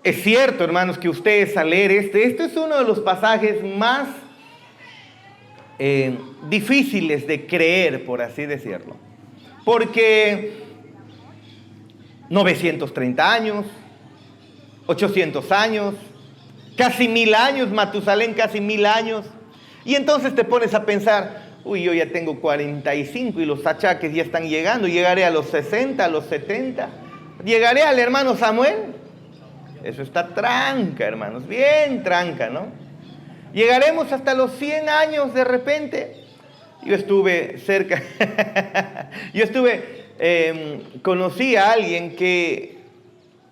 Es cierto, hermanos, que ustedes al leer este es uno de los pasajes más difíciles de creer, por así decirlo. Porque 930 años, 800 años, casi 1000 años, Matusalén casi 1000 años. Y entonces te pones a pensar, uy, yo ya tengo 45 y los achaques ya están llegando, llegaré a los 60, a los 70, llegaré al hermano Samuel. Eso está tranca, hermanos, bien tranca, ¿no? Llegaremos hasta los 100 años de repente. Yo estuve cerca, conocí a alguien que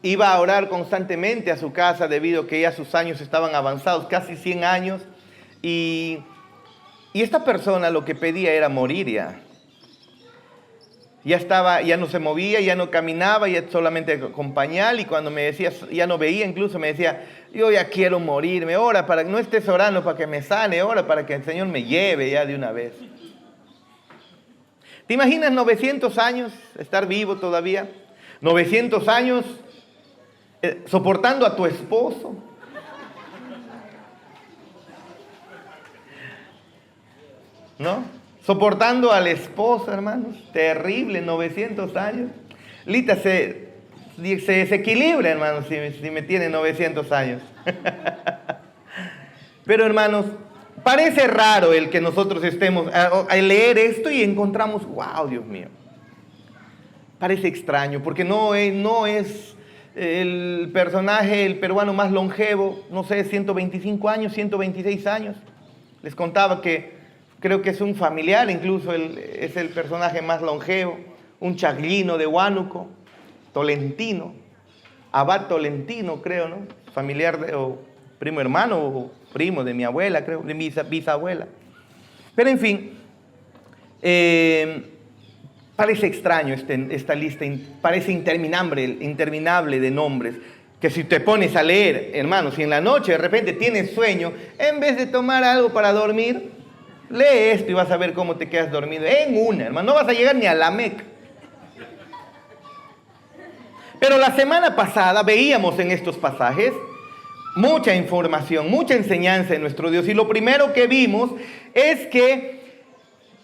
iba a orar constantemente a su casa debido a que ya sus años estaban avanzados, casi 100 años. Y esta persona lo que pedía era morir ya. Ya no se movía, ya no caminaba, ya solamente con pañal, y cuando me decía, ya no veía, incluso me decía, yo ya quiero morirme, ora para que no estés orando para que me sane, ora para que el Señor me lleve ya de una vez. ¿Te imaginas 900 años, estar vivo todavía? 900 años soportando a tu esposo. ¿No? Soportando al esposo, hermanos. Terrible, 900 años. Lita se desequilibra, hermanos, si me tiene 900 años. Pero, hermanos, parece raro el que nosotros estemos a leer esto y encontramos, wow, Dios mío. Parece extraño, porque no es el personaje, el peruano más longevo, no sé, 125 años, 126 años. Les contaba que creo que es un familiar, incluso es el personaje más longevo, un chaglino de Huánuco, Tolentino, Abad Tolentino, creo, ¿no? Familiar o primo hermano o primo de mi abuela, creo, de mi bisabuela. Pero en fin, parece extraño esta lista, parece interminable de nombres, que si te pones a leer, hermanos, si en la noche de repente tienes sueño, en vez de tomar algo para dormir, lee esto y vas a ver cómo te quedas dormido. En una, hermano, no vas a llegar ni a la Meca. Pero la semana pasada veíamos en estos pasajes mucha información, mucha enseñanza de nuestro Dios. Y lo primero que vimos es que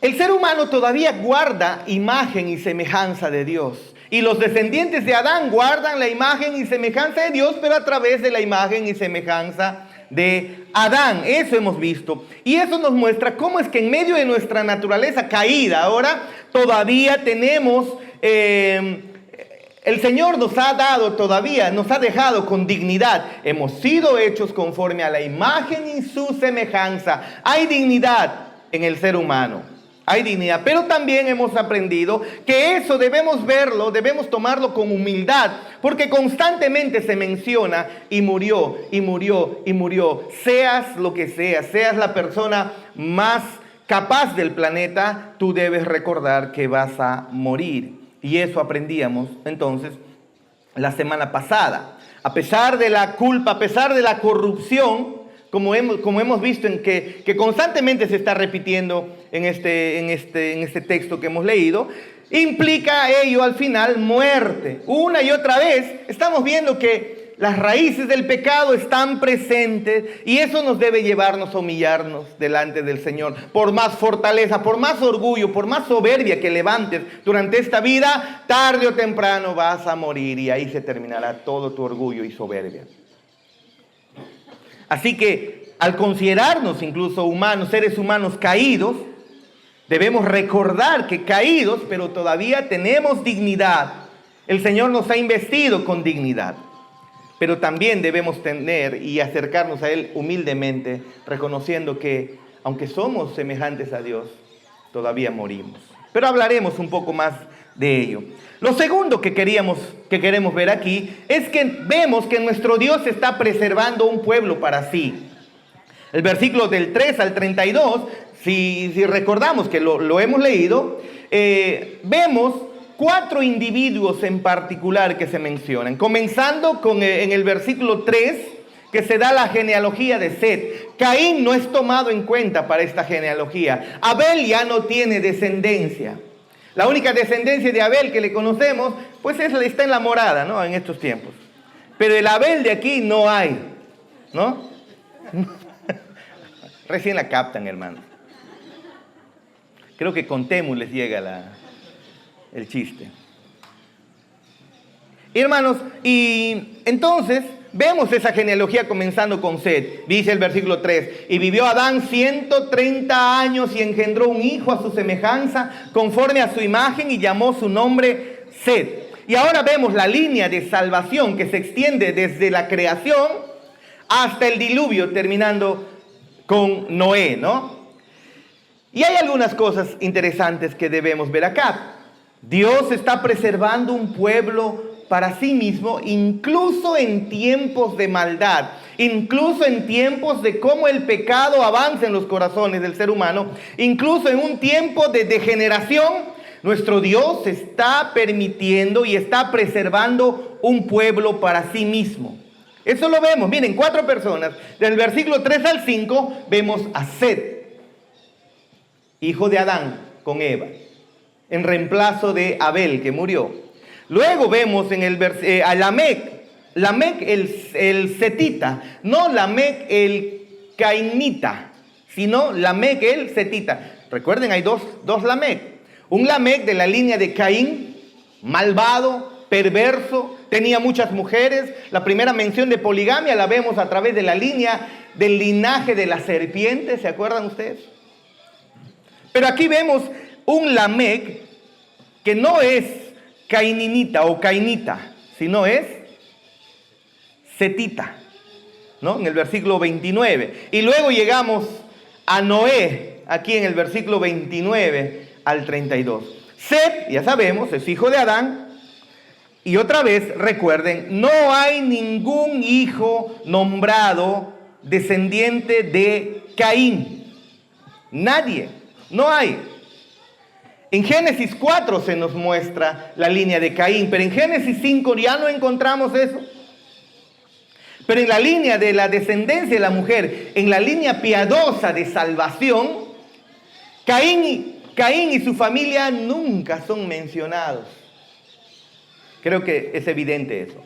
el ser humano todavía guarda imagen y semejanza de Dios. Y los descendientes de Adán guardan la imagen y semejanza de Dios, pero a través de la imagen y semejanza de Adán. Eso hemos visto. Y eso nos muestra cómo es que en medio de nuestra naturaleza caída, ahora todavía tenemos, el Señor nos ha dejado con dignidad. Hemos sido hechos conforme a la imagen y su semejanza. Hay dignidad en el ser humano. Hay dignidad, pero también hemos aprendido que eso debemos verlo, debemos tomarlo con humildad, porque constantemente se menciona y murió, y murió, y murió. Seas lo que seas, seas la persona más capaz del planeta, tú debes recordar que vas a morir. Y eso aprendíamos entonces la semana pasada. A pesar de la culpa, a pesar de la corrupción, como hemos visto en que constantemente se está repitiendo en este texto que hemos leído, implica ello al final muerte. Una y otra vez estamos viendo que las raíces del pecado están presentes y eso nos debe llevarnos a humillarnos delante del Señor. Por más fortaleza, por más orgullo, por más soberbia que levantes durante esta vida, tarde o temprano vas a morir y ahí se terminará todo tu orgullo y soberbia. Así que al considerarnos incluso humanos, seres humanos caídos, debemos recordar que caídos, pero todavía tenemos dignidad. El Señor nos ha investido con dignidad. Pero también debemos tener y acercarnos a Él humildemente, reconociendo que aunque somos semejantes a Dios, todavía morimos. Pero hablaremos un poco más de ello. Lo segundo que queremos ver aquí es que vemos que nuestro Dios está preservando un pueblo para sí. El versículo del 3 al 32, si recordamos que lo hemos leído, vemos 4 individuos en particular que se mencionan. Comenzando en el versículo 3, que se da la genealogía de Set. Caín no es tomado en cuenta para esta genealogía. Abel ya no tiene descendencia. La única descendencia de Abel que le conocemos, pues está en la morada, ¿no? En estos tiempos. Pero el Abel de aquí no hay, ¿no? Recién la captan, hermano. Creo que con Temu les llega el chiste. Hermanos, y entonces vemos esa genealogía comenzando con Set. Dice el versículo 3, y vivió Adán 130 años y engendró un hijo a su semejanza, conforme a su imagen, y llamó su nombre Set. Y ahora vemos la línea de salvación que se extiende desde la creación hasta el diluvio, terminando con Noé, ¿no? Y hay algunas cosas interesantes que debemos ver acá. Dios está preservando un pueblo para sí mismo, incluso en tiempos de maldad, incluso en tiempos de cómo el pecado avanza en los corazones del ser humano, incluso en un tiempo de degeneración, nuestro Dios está permitiendo y está preservando un pueblo para sí mismo. Eso lo vemos, miren, 4 personas, del versículo 3 al 5, vemos a Set, hijo de Adán con Eva, en reemplazo de Abel, que murió. Luego vemos en a Lamec el setita, no Lamec el cainita, sino Lamec el setita. Recuerden, hay dos Lamec. Un Lamec de la línea de Caín, malvado, perverso, tenía muchas mujeres. La primera mención de poligamia la vemos a través de la línea del linaje de la serpiente, ¿se acuerdan ustedes? Pero aquí vemos un Lamec que no es caininita o cainita, sino es setita, ¿no? En el versículo 29. Y luego llegamos a Noé, aquí en el versículo 29 al 32. Set, ya sabemos, es hijo de Adán. Y otra vez, recuerden, no hay ningún hijo nombrado descendiente de Caín. Nadie, no hay. En Génesis 4 se nos muestra la línea de Caín, pero en Génesis 5 ya no encontramos eso. Pero en la línea de la descendencia de la mujer, en la línea piadosa de salvación, Caín y su familia nunca son mencionados. Creo que es evidente eso.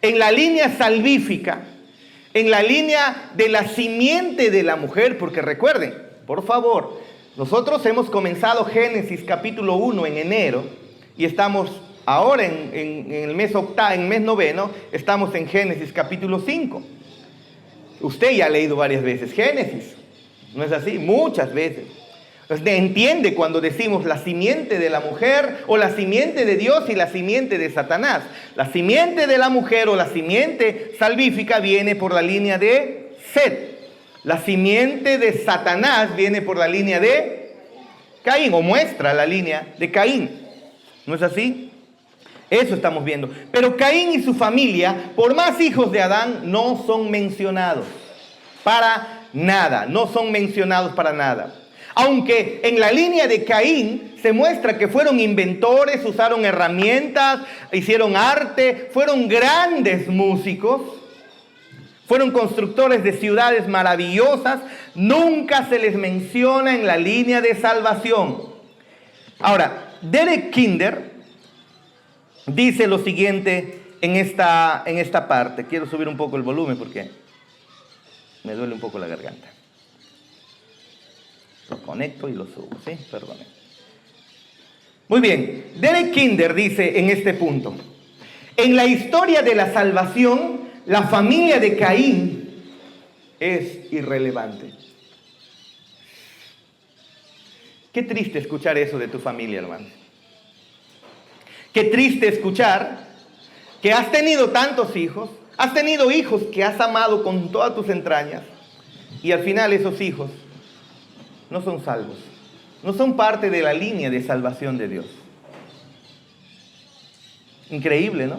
En la línea salvífica, en la línea de la simiente de la mujer, porque recuerden, por favor, nosotros hemos comenzado Génesis capítulo 1 en enero y estamos ahora en el mes noveno, estamos en Génesis capítulo 5. Usted ya ha leído varias veces Génesis, ¿no es así? Muchas veces. Usted entiende cuando decimos la simiente de la mujer o la simiente de Dios y la simiente de Satanás. La simiente de la mujer o la simiente salvífica viene por la línea de Set. La simiente de Satanás viene por la línea de Caín, o muestra la línea de Caín. ¿No es así? Eso estamos viendo. Pero Caín y su familia, por más hijos de Adán, no son mencionados para nada. No son mencionados para nada. Aunque en la línea de Caín se muestra que fueron inventores, usaron herramientas, hicieron arte, fueron grandes músicos. Fueron constructores de ciudades maravillosas, nunca se les menciona en la línea de salvación. Ahora, Derek Kinder dice lo siguiente en esta parte. Quiero subir un poco el volumen porque me duele un poco la garganta. Lo conecto y lo subo, ¿sí? Perdón. Muy bien, Derek Kinder dice en este punto: en la historia de la salvación, la familia de Caín es irrelevante. Qué triste escuchar eso de tu familia, hermano. Qué triste escuchar que has tenido tantos hijos, has tenido hijos que has amado con todas tus entrañas, y al final esos hijos no son salvos, no son parte de la línea de salvación de Dios. Increíble, ¿no?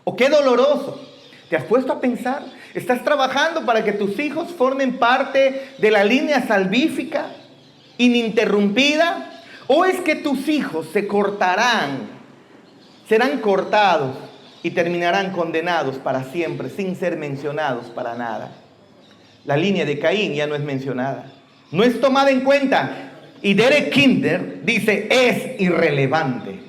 O qué doloroso. ¿Te has puesto a pensar? ¿Estás trabajando para que tus hijos formen parte de la línea salvífica ininterrumpida? ¿O es que tus hijos se cortarán, serán cortados y terminarán condenados para siempre sin ser mencionados para nada? La línea de Caín ya no es mencionada, no es tomada en cuenta. Y Derek Kinder dice, es irrelevante.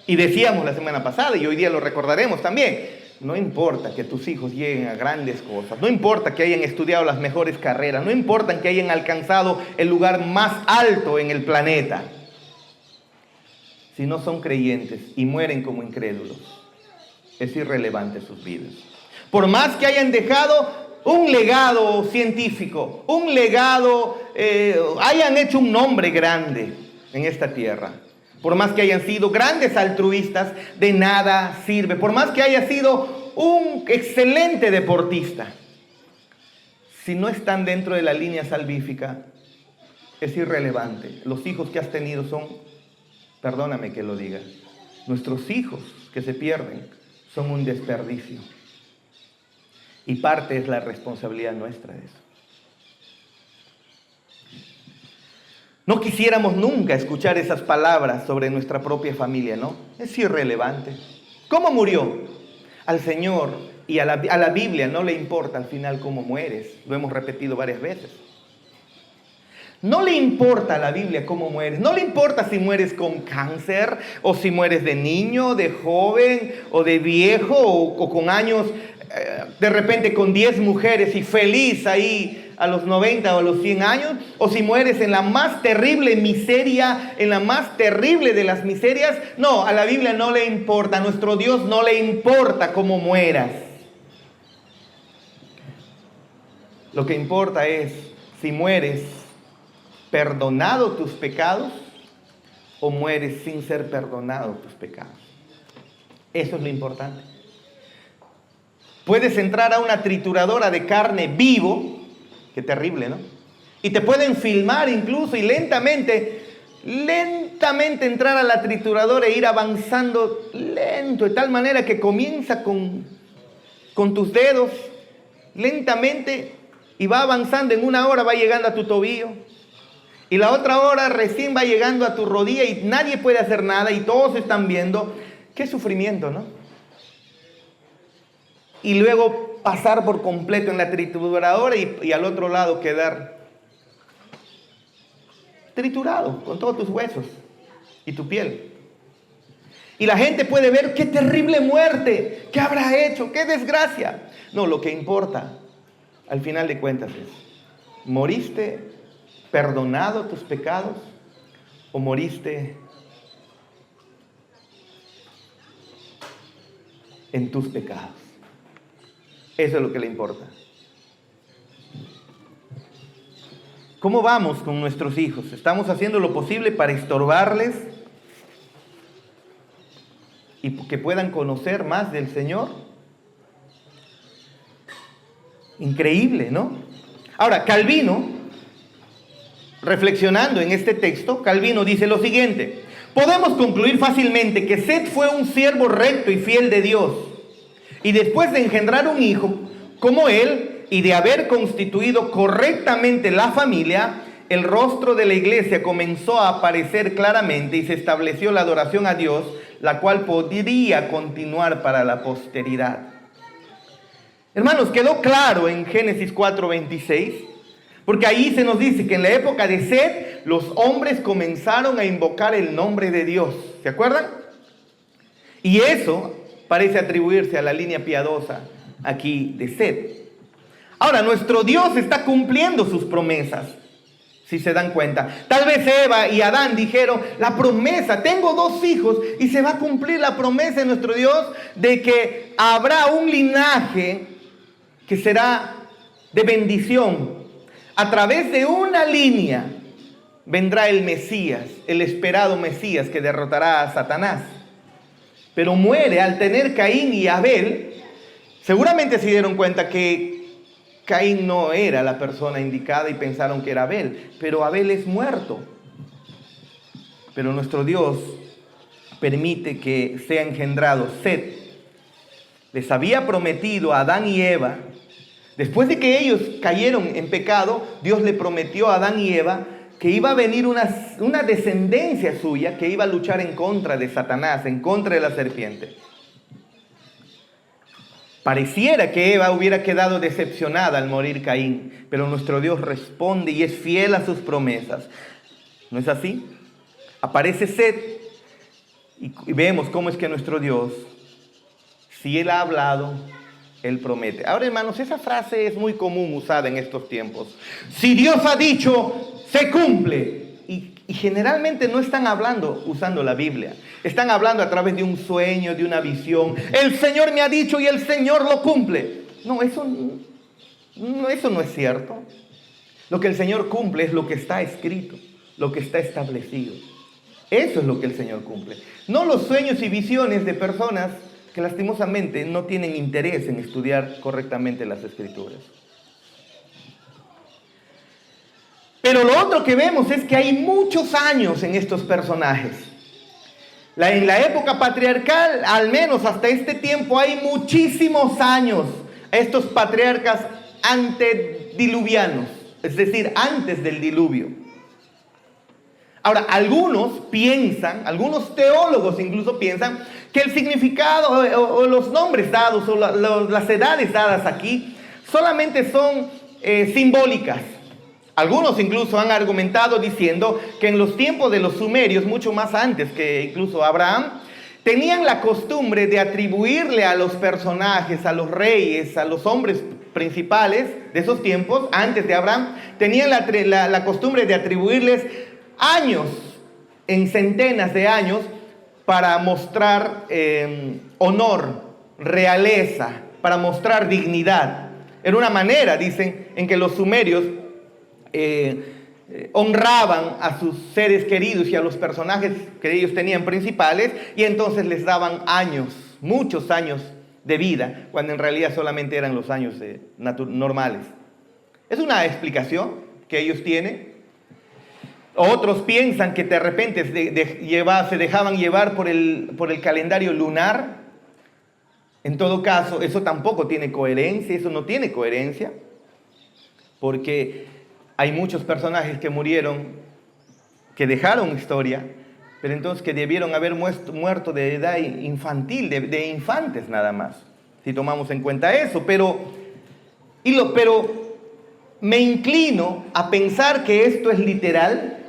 Y decíamos la semana pasada, y hoy día lo recordaremos también, no importa que tus hijos lleguen a grandes cosas, no importa que hayan estudiado las mejores carreras, no importa que hayan alcanzado el lugar más alto en el planeta, si no son creyentes y mueren como incrédulos, es irrelevante sus vidas. Por más que hayan dejado un legado científico, un legado, hayan hecho un nombre grande en esta tierra, por más que hayan sido grandes altruistas, de nada sirve. Por más que haya sido un excelente deportista, si no están dentro de la línea salvífica, es irrelevante. Los hijos que has tenido son, perdóname que lo diga, nuestros hijos que se pierden son un desperdicio. Y parte es la responsabilidad nuestra de eso. No quisiéramos nunca escuchar esas palabras sobre nuestra propia familia, ¿no? Es irrelevante. ¿Cómo murió? Al Señor y a la Biblia no le importa al final cómo mueres. Lo hemos repetido varias veces. No le importa a la Biblia cómo mueres. No le importa si mueres con cáncer, o si mueres de niño, de joven, o de viejo, o con años, de repente con 10 mujeres y feliz ahí a los 90 o a los 100 años, o si mueres en la más terrible miseria, en la más terrible de las miserias. No, a la Biblia no le importa, a nuestro Dios no le importa cómo mueras. Lo que importa es si mueres perdonado tus pecados o mueres sin ser perdonado tus pecados. Eso es lo importante. Puedes entrar a una trituradora de carne vivo. Qué terrible, ¿no? Y te pueden filmar incluso y lentamente entrar a la trituradora e ir avanzando lento, de tal manera que comienza con tus dedos lentamente y va avanzando. En una hora va llegando a tu tobillo y la otra hora recién va llegando a tu rodilla y nadie puede hacer nada y todos están viendo. Qué sufrimiento, ¿no? Y luego pasar por completo en la trituradora y al otro lado quedar triturado con todos tus huesos y tu piel. Y la gente puede ver qué terrible muerte, qué habrá hecho, qué desgracia. No, lo que importa al final de cuentas es, ¿moriste perdonado tus pecados o moriste en tus pecados? Eso es lo que le importa. ¿Cómo vamos con nuestros hijos? ¿Estamos haciendo lo posible para estorbarles y que puedan conocer más del Señor? Increíble, ¿no? Ahora, Calvino, reflexionando en este texto, Calvino dice lo siguiente: podemos concluir fácilmente que Set fue un siervo recto y fiel de Dios. Y después de engendrar un hijo como él y de haber constituido correctamente la familia, el rostro de la iglesia comenzó a aparecer claramente y se estableció la adoración a Dios, la cual podría continuar para la posteridad. Hermanos, quedó claro en Génesis 4:26, porque ahí se nos dice que en la época de Set los hombres comenzaron a invocar el nombre de Dios. ¿Se acuerdan? Y eso parece atribuirse a la línea piadosa aquí de Set. Ahora, nuestro Dios está cumpliendo sus promesas, si se dan cuenta. Tal vez Eva y Adán dijeron, la promesa, tengo 2 hijos y se va a cumplir la promesa de nuestro Dios de que habrá un linaje que será de bendición. A través de una línea vendrá el Mesías, el esperado Mesías que derrotará a Satanás. Pero muere al tener Caín y Abel. Seguramente se dieron cuenta que Caín no era la persona indicada y pensaron que era Abel, pero Abel es muerto. Pero nuestro Dios permite que sea engendrado Set. Les había prometido a Adán y Eva, después de que ellos cayeron en pecado, Dios le prometió a Adán y Eva que iba a venir una descendencia suya que iba a luchar en contra de Satanás, en contra de la serpiente. Pareciera que Eva hubiera quedado decepcionada al morir Caín, pero nuestro Dios responde y es fiel a sus promesas. ¿No es así? Aparece Set Y vemos cómo es que nuestro Dios, si Él ha hablado, Él promete. Ahora, hermanos, esa frase es muy común usada en estos tiempos. Si Dios ha dicho, se cumple. Y generalmente no están hablando usando la Biblia. Están hablando a través de un sueño, de una visión. El Señor me ha dicho y el Señor lo cumple. No, eso no es cierto. Lo que el Señor cumple es lo que está escrito, lo que está establecido. Eso es lo que el Señor cumple. No los sueños y visiones de personas que lastimosamente no tienen interés en estudiar correctamente las Escrituras. Pero lo otro que vemos es que hay muchos años en estos personajes. En la época patriarcal, al menos hasta este tiempo, hay muchísimos años. Estos patriarcas antediluvianos, es decir, antes del diluvio. Ahora, algunos teólogos incluso piensan que el significado o los nombres dados o las edades dadas aquí solamente son simbólicas. Algunos incluso han argumentado diciendo que en los tiempos de los sumerios, mucho más antes que incluso Abraham, tenían la costumbre de atribuirle a los personajes, a los reyes, a los hombres principales de esos tiempos, antes de Abraham, tenían la costumbre de atribuirles años, en centenas de años, para mostrar honor, realeza, para mostrar dignidad. Era una manera, dicen, en que los sumerios honraban a sus seres queridos y a los personajes que ellos tenían principales, y entonces les daban años, muchos años de vida, cuando en realidad solamente eran los años normales. Es una explicación que ellos tienen. Otros piensan que de repente se dejaban llevar por el calendario lunar. En todo caso, eso tampoco tiene coherencia, eso no tiene coherencia, porque hay muchos personajes que murieron, que dejaron historia, pero entonces que debieron haber muerto de edad infantil, de infantes nada más, si tomamos en cuenta eso. Pero me inclino a pensar que esto es literal,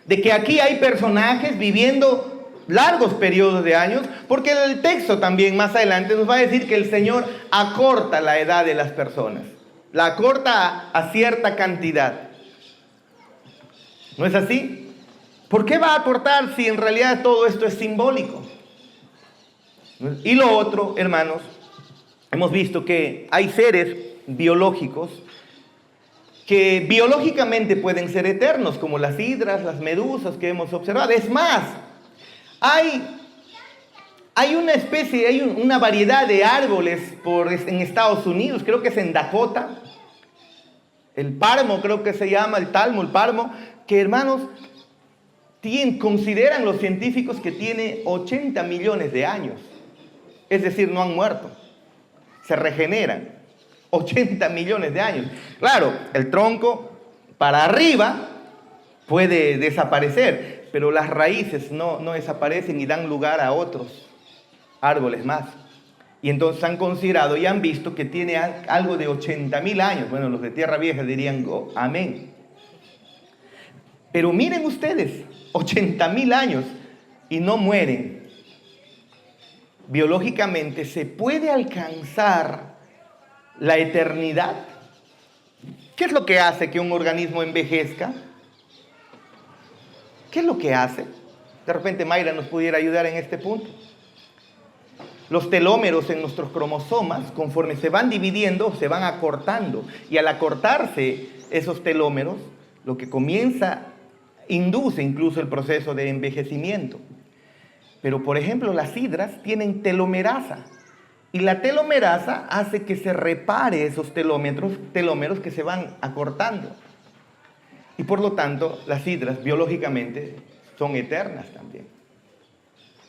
de que aquí hay personajes viviendo largos periodos de años, porque el texto también más adelante nos va a decir que el Señor acorta la edad de las personas, la acorta a cierta cantidad. ¿No es así? ¿Por qué va a acortar si en realidad todo esto es simbólico? Y lo otro, hermanos, hemos visto que hay seres biológicos que biológicamente pueden ser eternos, como las hidras, las medusas que hemos observado. Es más, hay una variedad de árboles en Estados Unidos, creo que es en Dakota, el páramo creo que se llama, el páramo, que hermanos, consideran los científicos que tiene 80 millones de años. Es decir, no han muerto, se regeneran. 80 millones de años. Claro, el tronco para arriba puede desaparecer, pero las raíces no desaparecen y dan lugar a otros árboles más. Y entonces han considerado y han visto que tiene algo de 80,000 años. Bueno, los de Tierra Vieja dirían, oh, amén. Pero miren ustedes, 80,000 años y no mueren. Biológicamente se puede alcanzar la eternidad. ¿Qué es lo que hace que un organismo envejezca? ¿Qué es lo que hace? De repente Mayra nos pudiera ayudar en este punto. Los telómeros en nuestros cromosomas, conforme se van dividiendo, se van acortando. Y al acortarse esos telómeros, lo que induce incluso el proceso de envejecimiento. Pero, por ejemplo, las hidras tienen telomerasa. Y la telomerasa hace que se repare esos telómeros que se van acortando. Y por lo tanto, las hidras biológicamente son eternas también.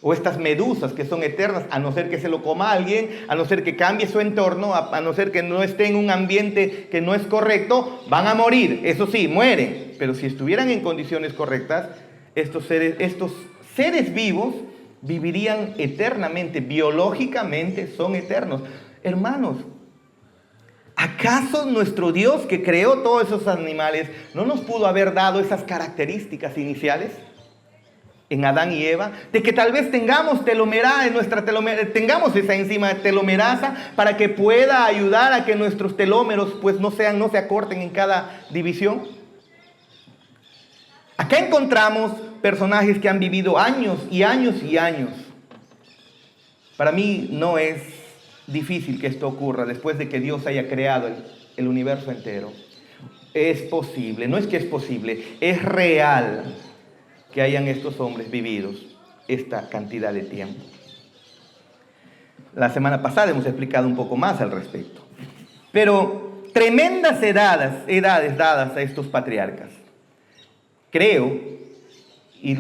O estas medusas que son eternas, a no ser que se lo coma alguien, a no ser que cambie su entorno, a no ser que no esté en un ambiente que no es correcto, van a morir. Eso sí, mueren. Pero si estuvieran en condiciones correctas, estos seres vivos vivirían eternamente, biológicamente son eternos. Hermanos, ¿acaso nuestro Dios que creó todos esos animales no nos pudo haber dado esas características iniciales? en Adán y Eva, de que tal vez tengamos telomerasa en nuestra tengamos esa enzima telomerasa para que pueda ayudar a que nuestros telómeros pues no se acorten en cada división. Acá encontramos personajes que han vivido años y años y años. Para mí no es difícil que esto ocurra después de que Dios haya creado el universo entero. Es posible, no es que es posible, es real que hayan estos hombres vividos esta cantidad de tiempo. La semana pasada hemos explicado un poco más al respecto. Pero tremendas edades dadas a estos patriarcas. Creo, y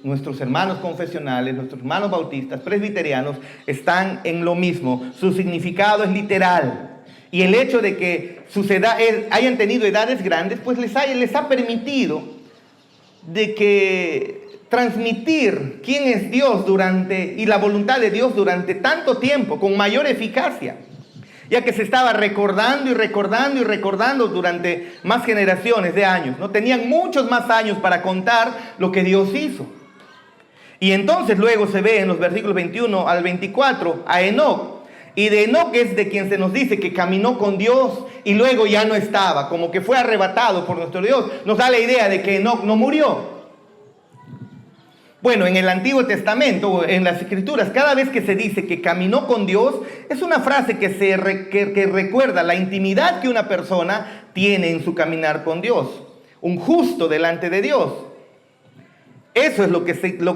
nuestros hermanos confesionales, nuestros hermanos bautistas, presbiterianos, están en lo mismo. Su significado es literal. Y el hecho de que hayan tenido edades grandes, pues les ha permitido de que transmitir quién es Dios y la voluntad de Dios durante tanto tiempo, con mayor eficacia, ya que se estaba recordando y recordando y recordando durante más generaciones de años, ¿no? Tenían muchos más años para contar lo que Dios hizo. Y entonces luego se ve en los versículos 21 al 24 a Enoc. Y de Enoc es de quien se nos dice que caminó con Dios y luego ya no estaba, como que fue arrebatado por nuestro Dios. Nos da la idea de que Enoc no murió. Bueno, en el Antiguo Testamento, en las Escrituras, cada vez que se dice que caminó con Dios, es una frase que recuerda la intimidad que una persona tiene en su caminar con Dios. Un justo delante de Dios. Eso es lo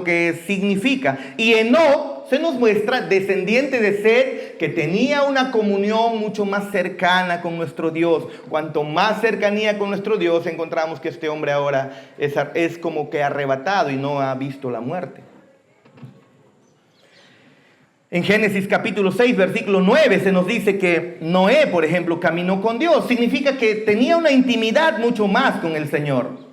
que significa. Y Enoc se nos muestra descendiente de Set, que tenía una comunión mucho más cercana con nuestro Dios. Cuanto más cercanía con nuestro Dios, encontramos que este hombre ahora es como que arrebatado y no ha visto la muerte. En Génesis capítulo 6, versículo 9, se nos dice que Noé, por ejemplo, caminó con Dios. Significa que tenía una intimidad mucho más con el Señor.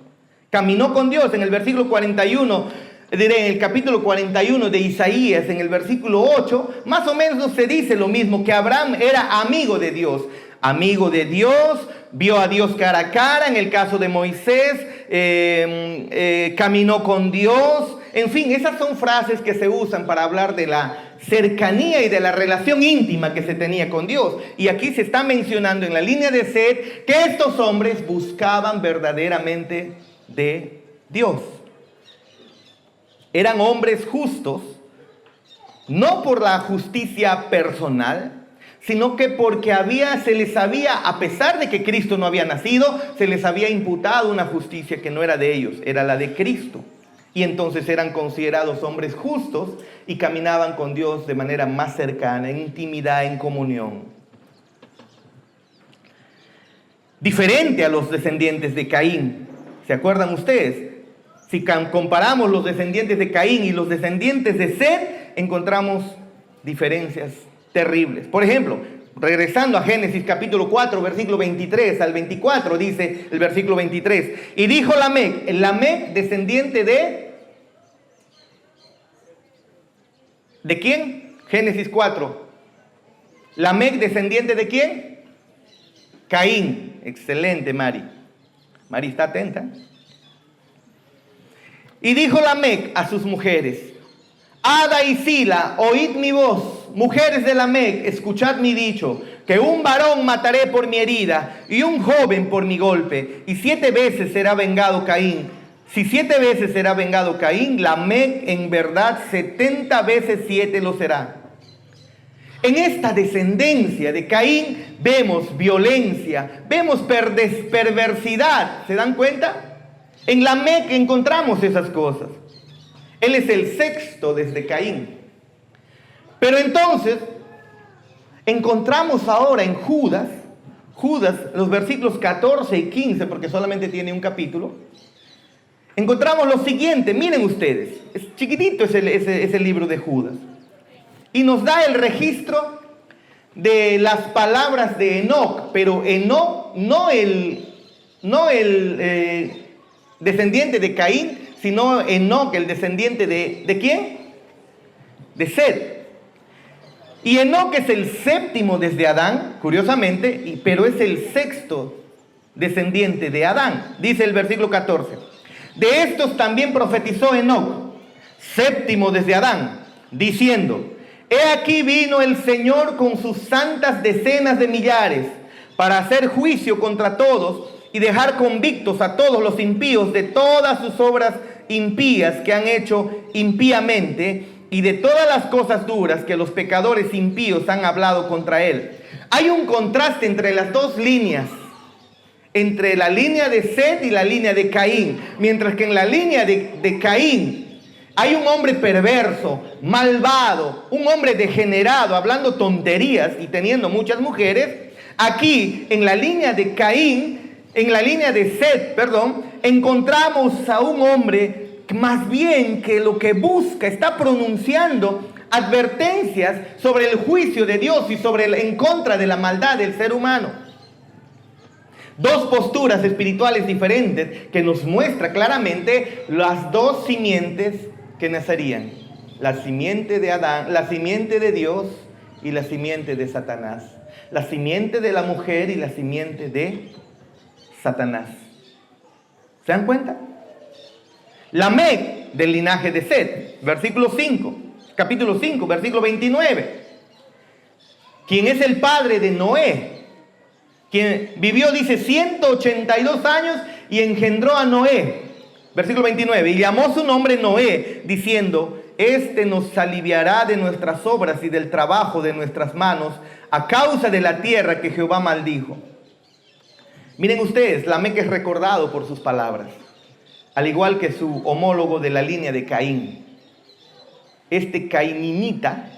Caminó con Dios. En el versículo 41, en el capítulo 41 de Isaías, en el versículo 8, más o menos se dice lo mismo, que Abraham era amigo de Dios. Amigo de Dios, vio a Dios cara a cara. En el caso de Moisés, caminó con Dios. En fin, esas son frases que se usan para hablar de la cercanía y de la relación íntima que se tenía con Dios. Y aquí se está mencionando en la línea de Set que estos hombres buscaban verdaderamente de Dios. Eran hombres justos, no por la justicia personal, sino que porque se les había, a pesar de que Cristo no había nacido, se les había imputado una justicia que no era de ellos, era la de Cristo. Y entonces eran considerados hombres justos y caminaban con Dios de manera más cercana, en intimidad, en comunión. Diferente a los descendientes de Caín. ¿Se acuerdan ustedes? Si comparamos los descendientes de Caín y los descendientes de Set, encontramos diferencias terribles. Por ejemplo, regresando a Génesis capítulo 4, versículo 23 al 24, dice el versículo 23. Y dijo Lamec, descendiente ¿de quién? Génesis 4. Lamec, descendiente ¿de quién? Caín. Excelente, Mari. Mari está atenta. Y dijo Lamec a sus mujeres: Ada y Sila, oíd mi voz. Mujeres de Lamec, escuchad mi dicho, que un varón mataré por mi herida y un joven por mi golpe, y 7 veces será vengado Caín. Si 7 veces será vengado Caín, Lamec en verdad 70 veces 7 lo será. En esta descendencia de Caín vemos violencia, vemos perversidad. ¿Se dan cuenta? En Lamec encontramos esas cosas. Él es el sexto desde Caín. Pero entonces encontramos ahora en Judas, los versículos 14 y 15, porque solamente tiene un capítulo, encontramos lo siguiente. Miren ustedes, es chiquitito ese libro de Judas. Y nos da el registro de las palabras de Enoc, pero Enoc no el descendiente de Caín, sino Enoc, el descendiente ¿de quién? De Set. Y Enoc es el séptimo desde Adán, curiosamente, pero es el sexto descendiente de Adán. Dice el versículo 14. De estos también profetizó Enoc. séptimo desde Adán, diciendo: he aquí vino el Señor con sus santas decenas de millares para hacer juicio contra todos y dejar convictos a todos los impíos de todas sus obras impías que han hecho impíamente y de todas las cosas duras que los pecadores impíos han hablado contra él. Hay un contraste entre las dos líneas, entre la línea de Set y la línea de Caín. Mientras que en la línea de Caín hay un hombre perverso, malvado, un hombre degenerado, hablando tonterías y teniendo muchas mujeres. Aquí, en la línea de Caín, en la línea de Set, encontramos a un hombre más bien que lo que busca, está pronunciando advertencias sobre el juicio de Dios y en contra de la maldad del ser humano. Dos posturas espirituales diferentes que nos muestra claramente las dos simientes que nacerían: la simiente de Adán, la simiente de Dios y la simiente de Satanás, la simiente de la mujer y la simiente de Satanás. ¿Se dan cuenta? Lamec, del linaje de Set, capítulo 5, versículo 29, quien es el padre de Noé, quien vivió, dice, 182 años y engendró a Noé. Versículo 29, y llamó su nombre Noé, diciendo: este nos aliviará de nuestras obras y del trabajo de nuestras manos, a causa de la tierra que Jehová maldijo. Miren ustedes, Lamec es recordado por sus palabras, al igual que su homólogo de la línea de Caín. Este cainimita,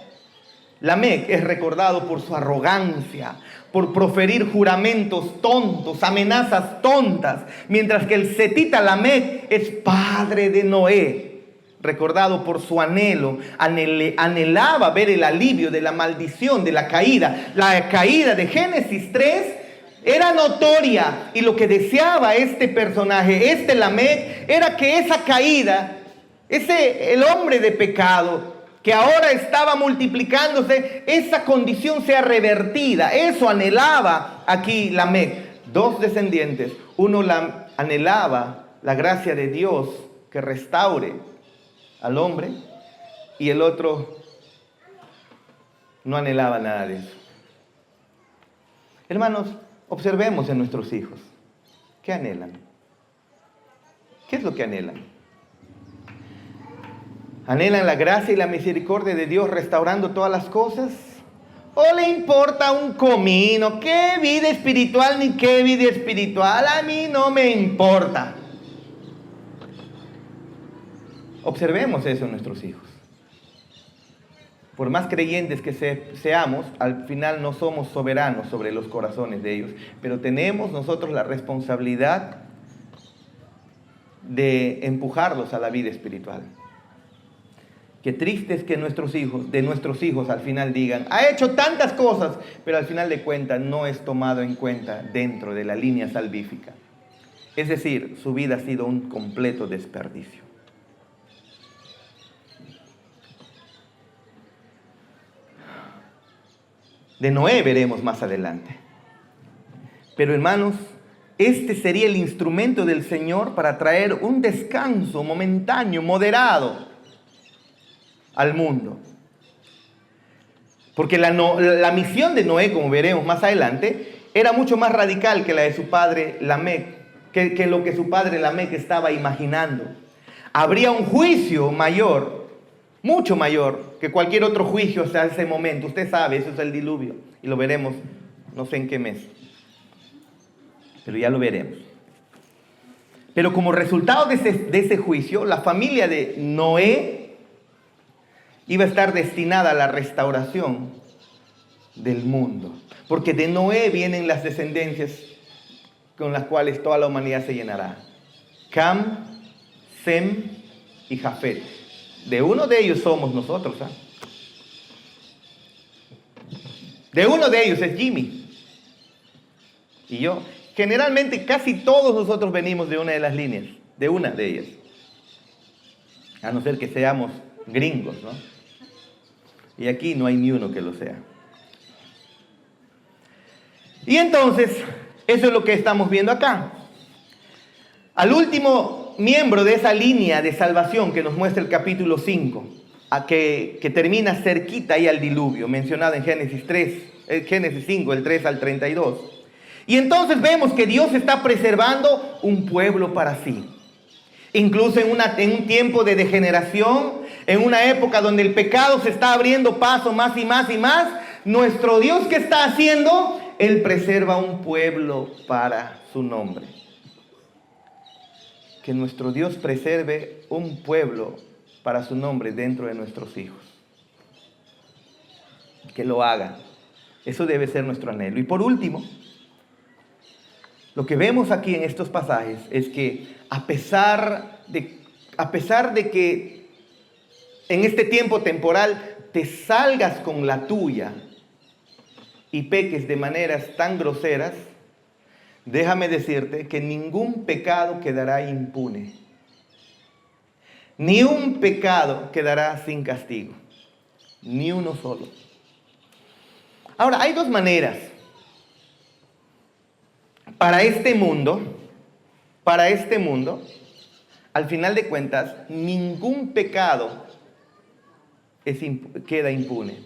Lamec, es recordado por su arrogancia, por proferir juramentos tontos, amenazas tontas, mientras que el setita Lamec es padre de Noé, recordado por su anhelo, anhelaba ver el alivio de la maldición, de la caída. La caída de Génesis 3 era notoria, y lo que deseaba este personaje, Lamec, era que esa caída, el hombre de pecado, que ahora estaba multiplicándose, esa condición sea revertida. Eso anhelaba aquí Lamec. Dos descendientes. Uno anhelaba la gracia de Dios que restaure al hombre, y el otro no anhelaba nada de eso. Hermanos, observemos en nuestros hijos. ¿Qué anhelan? ¿Qué es lo que anhelan? ¿Anhelan la gracia y la misericordia de Dios restaurando todas las cosas? ¿O le importa un comino? ¿Qué vida espiritual ni qué vida espiritual? A mí no me importa. Observemos eso en nuestros hijos. Por más creyentes que seamos, al final no somos soberanos sobre los corazones de ellos, pero tenemos nosotros la responsabilidad de empujarlos a la vida espiritual. Qué triste es que de nuestros hijos al final digan: ha hecho tantas cosas, pero al final de cuentas no es tomado en cuenta dentro de la línea salvífica. Es decir, su vida ha sido un completo desperdicio. De Noé veremos más adelante. Pero hermanos, este sería el instrumento del Señor para traer un descanso momentáneo, moderado al mundo. Porque la misión de Noé, como veremos más adelante, era mucho más radical que la de su padre Lamec, que lo que su padre Lamec estaba imaginando. Habría un juicio mayor, mucho mayor que cualquier otro juicio hasta ese momento. Usted sabe, eso es el diluvio, y lo veremos no sé en qué mes, pero ya lo veremos. Pero como resultado de ese juicio, la familia de Noé iba a estar destinada a la restauración del mundo, porque de Noé vienen las descendencias con las cuales toda la humanidad se llenará: Cam, Sem y Jafet. De uno de ellos somos nosotros, ¿eh? De uno de ellos es Jimmy y yo. Generalmente casi todos nosotros venimos de una de las líneas, de una de ellas, a no ser que seamos gringos, ¿no? Y aquí no hay ni uno que lo sea. Y entonces, eso es lo que estamos viendo acá. Al último miembro de esa línea de salvación que nos muestra el capítulo 5, que termina cerquita ahí al diluvio, mencionado en Génesis 5, el 3 al 32. Y entonces vemos que Dios está preservando un pueblo para sí. Incluso en un tiempo de degeneración, en una época donde el pecado se está abriendo paso más y más y más, nuestro Dios, ¿qué está haciendo? Él preserva un pueblo para su nombre. Que nuestro Dios preserve un pueblo para su nombre dentro de nuestros hijos. Que lo haga. Eso debe ser nuestro anhelo. Y por último, lo que vemos aquí en estos pasajes es que a pesar de que en este tiempo temporal te salgas con la tuya y peques de maneras tan groseras, déjame decirte que ningún pecado quedará impune. Ni un pecado quedará sin castigo. Ni uno solo. Ahora, hay dos maneras. Para este mundo, al final de cuentas, ningún pecado queda impune.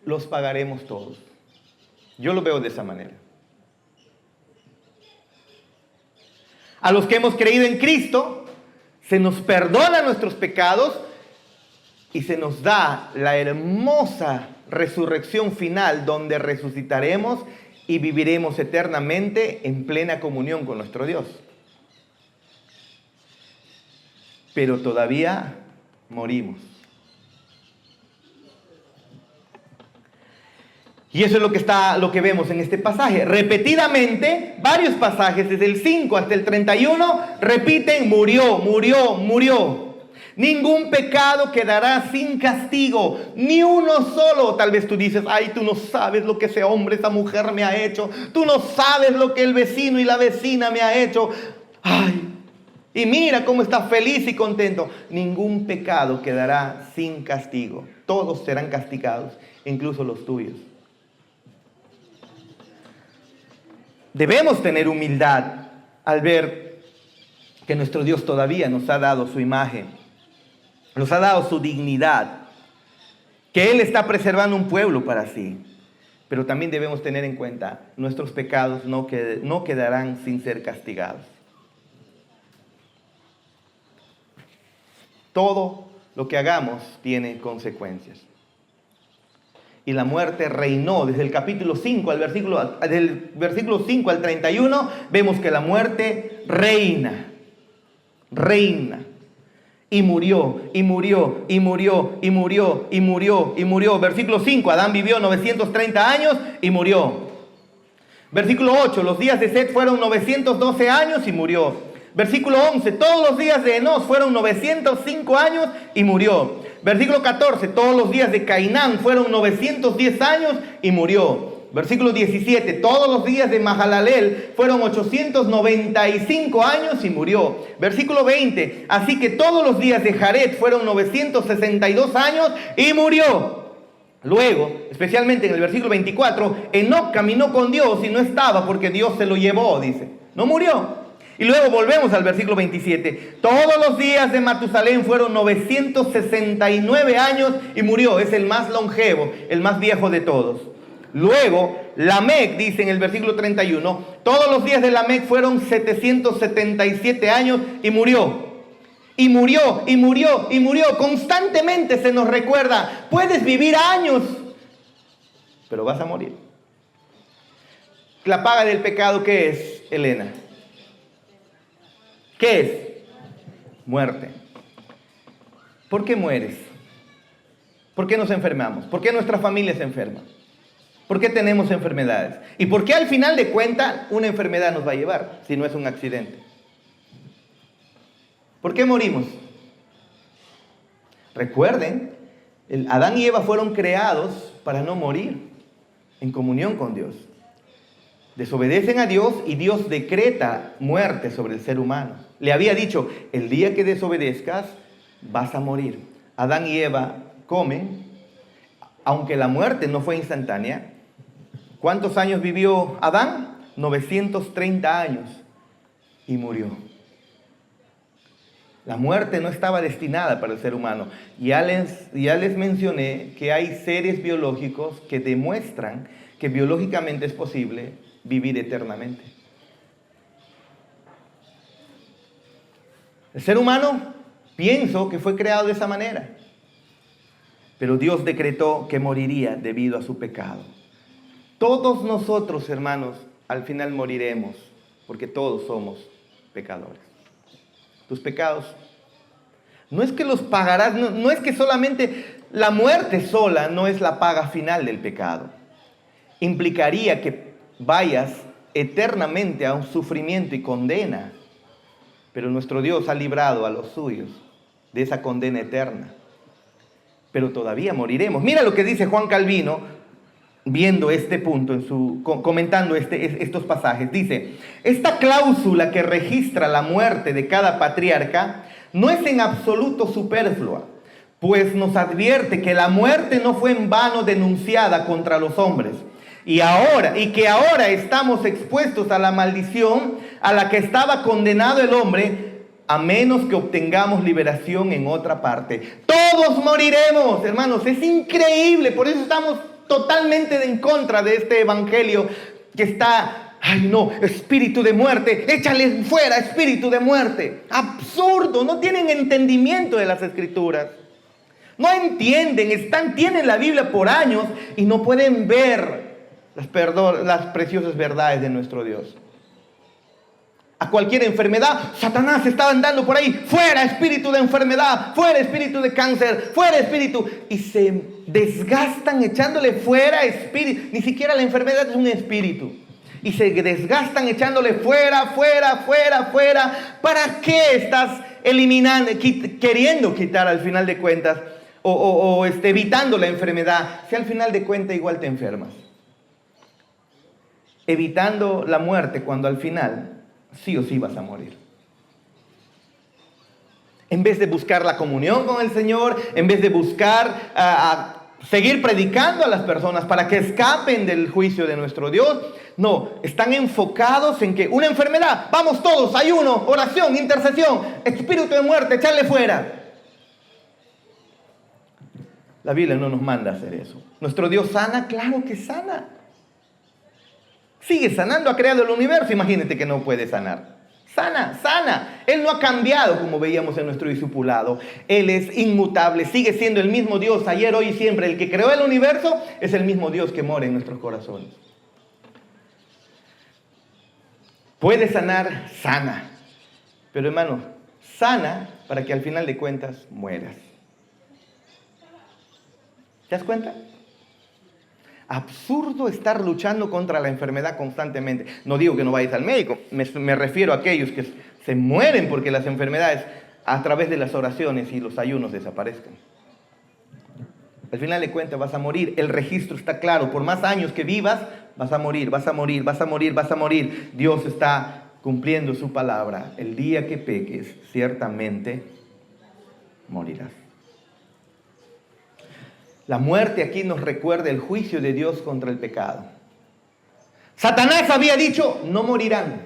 Los pagaremos todos. Yo lo veo de esa manera. A los que hemos creído en Cristo, se nos perdona nuestros pecados y se nos da la hermosa resurrección final donde resucitaremos y viviremos eternamente en plena comunión con nuestro Dios. Pero todavía morimos. Y eso es lo que vemos en este pasaje. Repetidamente, varios pasajes, desde el 5 hasta el 31, repiten: murió, murió, murió. Ningún pecado quedará sin castigo, ni uno solo. Tal vez tú dices: ay, tú no sabes lo que ese hombre, esa mujer me ha hecho. Tú no sabes lo que el vecino y la vecina me ha hecho. Ay, y mira cómo está feliz y contento. Ningún pecado quedará sin castigo. Todos serán castigados, incluso los tuyos. Debemos tener humildad al ver que nuestro Dios todavía nos ha dado su imagen, nos ha dado su dignidad, que Él está preservando un pueblo para sí. Pero también debemos tener en cuenta, nuestros pecados no quedarán sin ser castigados. Todo lo que hagamos tiene consecuencias. Y la muerte reinó desde el capítulo 5 del versículo 5 al 31, vemos que la muerte reina. Y murió, y murió, y murió, y murió, y murió, y murió. Versículo 5, Adán vivió 930 años y murió. Versículo 8, los días de Set fueron 912 años y murió. Versículo 11, todos los días de Enos fueron 905 años y murió. Versículo 14, todos los días de Cainán fueron 910 años y murió. Versículo 17, todos los días de Mahalalel fueron 895 años y murió. Versículo 20, así que todos los días de Jared fueron 962 años y murió. Luego, especialmente en el versículo 24, Enoc caminó con Dios y no estaba porque Dios se lo llevó, dice. No murió. Y luego volvemos al versículo 27. Todos los días de Matusalén fueron 969 años y murió. Es el más longevo, el más viejo de todos. Luego, Lamec, dice en el versículo 31, todos los días de Lamec fueron 777 años y murió. Y murió, y murió, y murió. Constantemente se nos recuerda, puedes vivir años, pero vas a morir. La paga del pecado, ¿qué es, Elena? ¿Qué es? Muerte. ¿Por qué mueres? ¿Por qué nos enfermamos? ¿Por qué nuestra familia se enferma? ¿Por qué tenemos enfermedades? ¿Y por qué al final de cuentas una enfermedad nos va a llevar si no es un accidente? ¿Por qué morimos? Recuerden, Adán y Eva fueron creados para no morir en comunión con Dios. Desobedecen a Dios y Dios decreta muerte sobre el ser humano. Le había dicho, el día que desobedezcas vas a morir. Adán y Eva comen, aunque la muerte no fue instantánea. ¿Cuántos años vivió Adán? 930 años y murió. La muerte no estaba destinada para el ser humano. Ya les mencioné que hay seres biológicos que demuestran que biológicamente es posible vivir eternamente. El ser humano, pienso que fue creado de esa manera. Pero Dios decretó que moriría debido a su pecado. Todos nosotros, hermanos, al final moriremos, porque todos somos pecadores. Tus pecados, no es que los pagarás, no es que solamente la muerte sola no es la paga final del pecado. Implicaría que vayas eternamente a un sufrimiento y condena. Pero nuestro Dios ha librado a los suyos de esa condena eterna. Pero todavía moriremos. Mira lo que dice Juan Calvino, viendo este punto, comentando estos pasajes. Dice, esta cláusula que registra la muerte de cada patriarca no es en absoluto superflua, pues nos advierte que la muerte no fue en vano denunciada contra los hombres. Y que ahora estamos expuestos a la maldición a la que estaba condenado el hombre, a menos que obtengamos liberación en otra parte. Todos moriremos, hermanos, es increíble, por eso estamos totalmente en contra de este evangelio que está, ay no, espíritu de muerte, échale fuera, espíritu de muerte. Absurdo, no tienen entendimiento de las escrituras. No entienden, tienen la Biblia por años y no pueden ver las preciosas verdades de nuestro Dios. A cualquier enfermedad, Satanás está andando por ahí, fuera espíritu de enfermedad, fuera espíritu de cáncer, fuera espíritu, y se desgastan echándole fuera espíritu. Ni siquiera la enfermedad es un espíritu, y se desgastan echándole fuera, fuera, fuera, fuera. ¿Para qué estás eliminando, queriendo quitar al final de cuentas, evitando la enfermedad, si al final de cuentas igual te enfermas? Evitando la muerte cuando al final sí o sí vas a morir. En vez de buscar la comunión con el Señor, en vez de buscar seguir predicando a las personas para que escapen del juicio de nuestro Dios, no, están enfocados en que una enfermedad, vamos todos, ayuno, oración, intercesión, espíritu de muerte, echarle fuera. La Biblia no nos manda a hacer eso. ¿Nuestro Dios sana? Claro que sana. Sigue sanando, ha creado el universo, imagínate que no puede sanar. Sana. Él no ha cambiado, como veíamos en nuestro discipulado. Él es inmutable, sigue siendo el mismo Dios ayer, hoy y siempre. El que creó el universo es el mismo Dios que mora en nuestros corazones. Puede sanar, sana. Pero hermano, sana para que al final de cuentas mueras. ¿Te das cuenta? Absurdo estar luchando contra la enfermedad constantemente. No digo que no vayas al médico, me refiero a aquellos que se mueren porque las enfermedades a través de las oraciones y los ayunos desaparezcan. Al final de cuentas vas a morir, el registro está claro, por más años que vivas, vas a morir, vas a morir, vas a morir, vas a morir. Dios está cumpliendo su palabra. El día que peques, ciertamente morirás. La muerte aquí nos recuerda el juicio de Dios contra el pecado. Satanás había dicho, no morirán.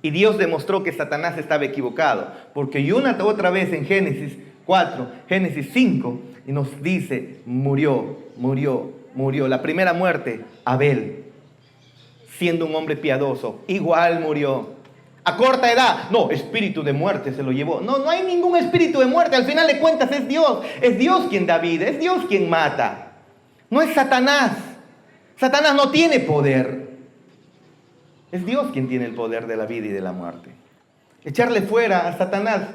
Y Dios demostró que Satanás estaba equivocado. Porque una otra vez en Génesis 4, Génesis 5, y nos dice, murió. La primera muerte, Abel, siendo un hombre piadoso, igual murió. A corta edad, no, espíritu de muerte se lo llevó. No hay ningún espíritu de muerte. Al final de cuentas es Dios. Es Dios quien da vida, es Dios quien mata. No es Satanás. Satanás no tiene poder. Es Dios quien tiene el poder de la vida y de la muerte. Echarle fuera a Satanás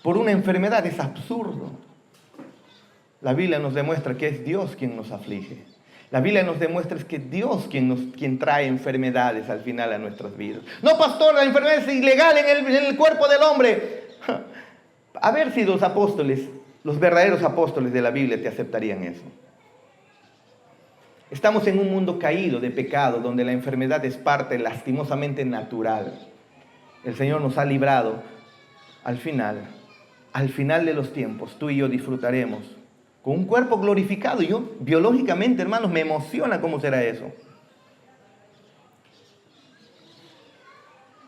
por una enfermedad es absurdo. La Biblia nos demuestra que es Dios quien nos aflige. La Biblia nos demuestra que es Dios quien trae enfermedades al final a nuestras vidas. No, pastor, la enfermedad es ilegal en el cuerpo del hombre. A ver si los apóstoles, los verdaderos apóstoles de la Biblia te aceptarían eso. Estamos en un mundo caído de pecado, donde la enfermedad es parte lastimosamente natural. El Señor nos ha librado. Al final de los tiempos, tú y yo disfrutaremos con un cuerpo glorificado. Yo, biológicamente, hermanos, me emociona cómo será eso.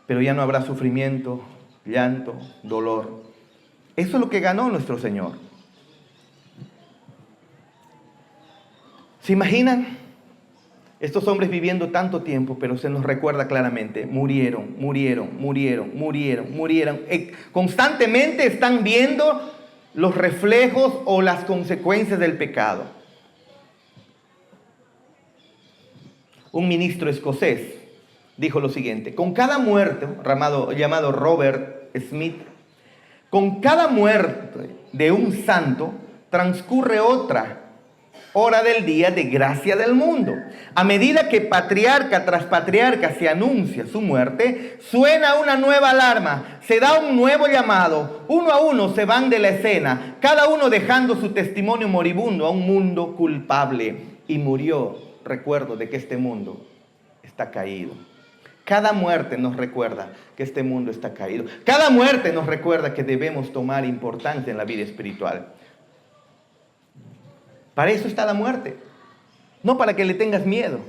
Pero ya no habrá sufrimiento, llanto, dolor. Eso es lo que ganó nuestro Señor. ¿Se imaginan? Estos hombres viviendo tanto tiempo, pero se nos recuerda claramente, murieron. Constantemente están viendo los reflejos o las consecuencias del pecado. Un ministro escocés dijo lo siguiente: con cada muerto, llamado Robert Smith, con cada muerte de un santo transcurre otra hora del día de gracia del mundo. A medida que patriarca tras patriarca se anuncia su muerte, suena una nueva alarma, se da un nuevo llamado, uno a uno se van de la escena, cada uno dejando su testimonio moribundo a un mundo culpable. Y murió, recuerdo de que este mundo está caído. Cada muerte nos recuerda que este mundo está caído. Cada muerte nos recuerda que debemos tomar importancia en la vida espiritual. Para eso está la muerte. No para que le tengas miedo.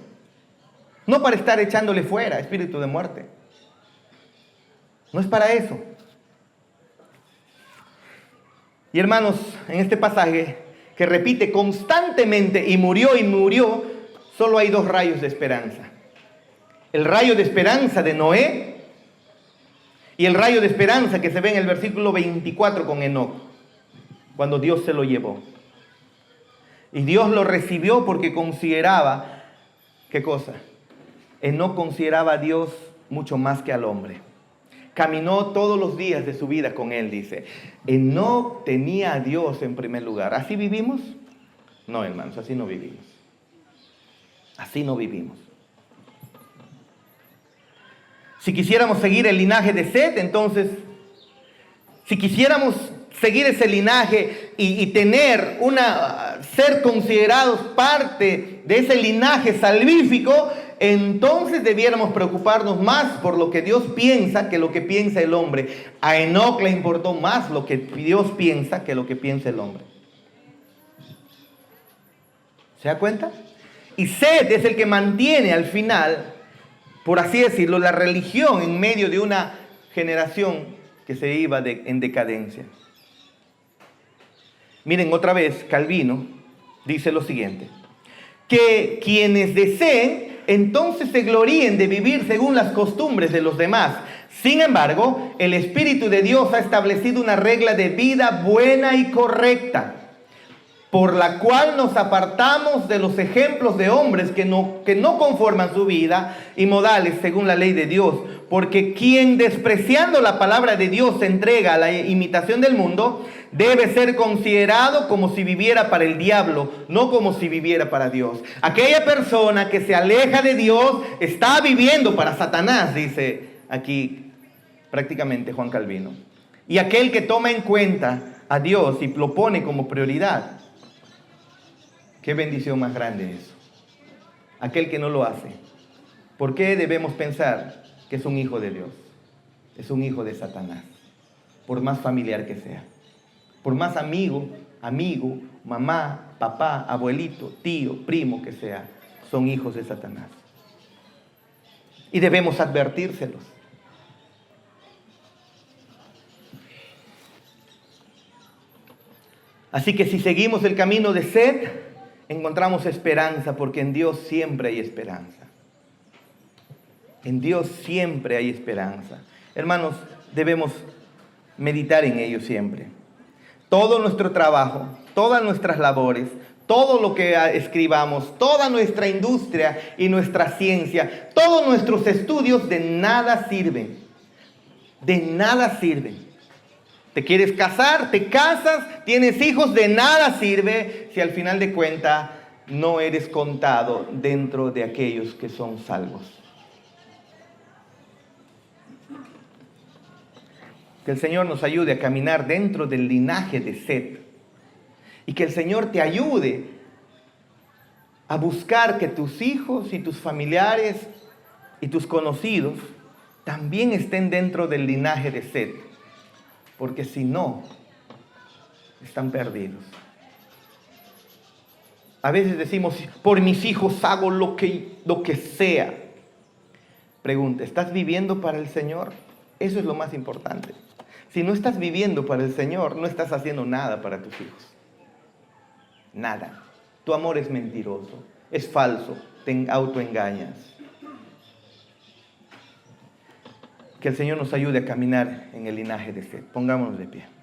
No para estar echándole fuera, espíritu de muerte. No es para eso. Y hermanos, en este pasaje que repite constantemente y murió, solo hay dos rayos de esperanza. El rayo de esperanza de Noé y el rayo de esperanza que se ve en el versículo 24 con Enoc, cuando Dios se lo llevó. Y Dios lo recibió porque consideraba, ¿qué cosa? Enoc consideraba a Dios mucho más que al hombre. Caminó todos los días de su vida con él, dice. Enoc tenía a Dios en primer lugar. ¿Así vivimos? No, hermanos, así no vivimos. Así no vivimos. Si quisiéramos seguir el linaje de Set, entonces, si quisiéramos seguir ese linaje y ser considerados parte de ese linaje salvífico, entonces debiéramos preocuparnos más por lo que Dios piensa que lo que piensa el hombre. A Enoc le importó más lo que Dios piensa que lo que piensa el hombre. ¿Se da cuenta? Y Set es el que mantiene al final, por así decirlo, la religión en medio de una generación que se iba en decadencia. Miren, otra vez, Calvino dice lo siguiente: que quienes deseen, entonces se gloríen de vivir según las costumbres de los demás. Sin embargo, el Espíritu de Dios ha establecido una regla de vida buena y correcta, por la cual nos apartamos de los ejemplos de hombres que no conforman su vida y modales según la ley de Dios. Porque quien despreciando la palabra de Dios se entrega a la imitación del mundo, debe ser considerado como si viviera para el diablo, no como si viviera para Dios. Aquella persona que se aleja de Dios está viviendo para Satanás, dice aquí prácticamente Juan Calvino. Y aquel que toma en cuenta a Dios y lo pone como prioridad, qué bendición más grande es. Aquel que no lo hace, ¿por qué debemos pensar que es un hijo de Dios? Es un hijo de Satanás, por más familiar que sea. Por más amigo, mamá, papá, abuelito, tío, primo que sea, son hijos de Satanás. Y debemos advertírselos. Así que si seguimos el camino de Set, encontramos esperanza, porque en Dios siempre hay esperanza. En Dios siempre hay esperanza. Hermanos, debemos meditar en ello siempre. Todo nuestro trabajo, todas nuestras labores, todo lo que escribamos, toda nuestra industria y nuestra ciencia, todos nuestros estudios de nada sirven. De nada sirven. ¿Te quieres casar? ¿Te casas? ¿Tienes hijos? De nada sirve si al final de cuentas no eres contado dentro de aquellos que son salvos. Que el Señor nos ayude a caminar dentro del linaje de Set. Y que el Señor te ayude a buscar que tus hijos y tus familiares y tus conocidos también estén dentro del linaje de Set. Porque si no, están perdidos. A veces decimos, por mis hijos hago lo que sea. Pregunta, ¿estás viviendo para el Señor? Eso es lo más importante. Si no estás viviendo para el Señor, no estás haciendo nada para tus hijos. Nada. Tu amor es mentiroso, es falso, te autoengañas. Que el Señor nos ayude a caminar en el linaje de Seth. Pongámonos de pie.